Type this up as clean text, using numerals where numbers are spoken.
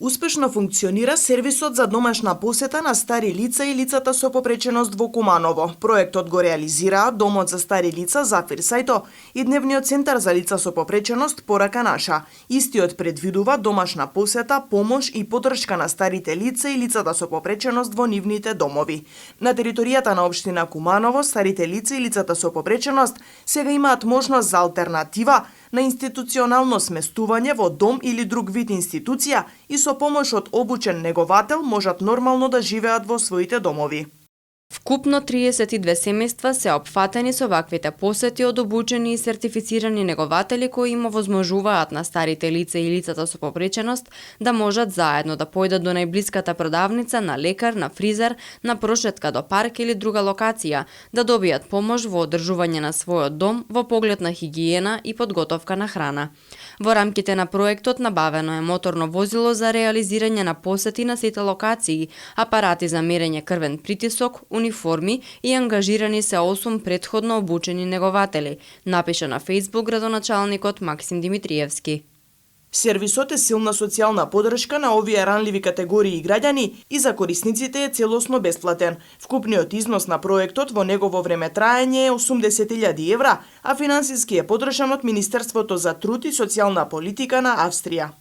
Успешно функционира сервисот за домашна посета на стари лица и лицата со попреченост во Куманово. Проектот го реализираат Домот за стари лица Зафир Сајто и Дневниот центар за лица со попреченост Порака наша. Истиот предвидува домашна посета, помош и поддршка на старите лица и лицата со попреченост во нивните домови. На територијата на општина Куманово, старите лица и лицата со попреченост сега имаат можност за алтернатива на институционално сместување во дом или друг вид институција и со помош од обучен неговател можат нормално да живеат во своите домови. Вкупно 32 семејства се опфатени со ваквите посети од обучени и сертифицирани негователи кои им овозможуваат на старите лица и лицата со попреченост да можат заедно да појдат до најблиската продавница, на лекар, на фризер, на прошетка до парк или друга локација, да добијат помош во одржување на својот дом во поглед на хигиена и подготовка на храна. Во рамките на проектот набавено е моторно возило за реализирање на посети на сите локации, апарати за мерење крвен притисок, униформи и ангажирани се 8 претходно обучени негователи, напиша на Facebook градоначалникот Максим Димитриевски. Сервисот е силна социјална поддршка на овие ранливи категории граѓани и за корисниците е целосно бесплатен. Вкупниот износ на проектот во негово време траење е 80.000 евра, а финансиски е поддржан од Министерството за труд и социјална политика на Австрија.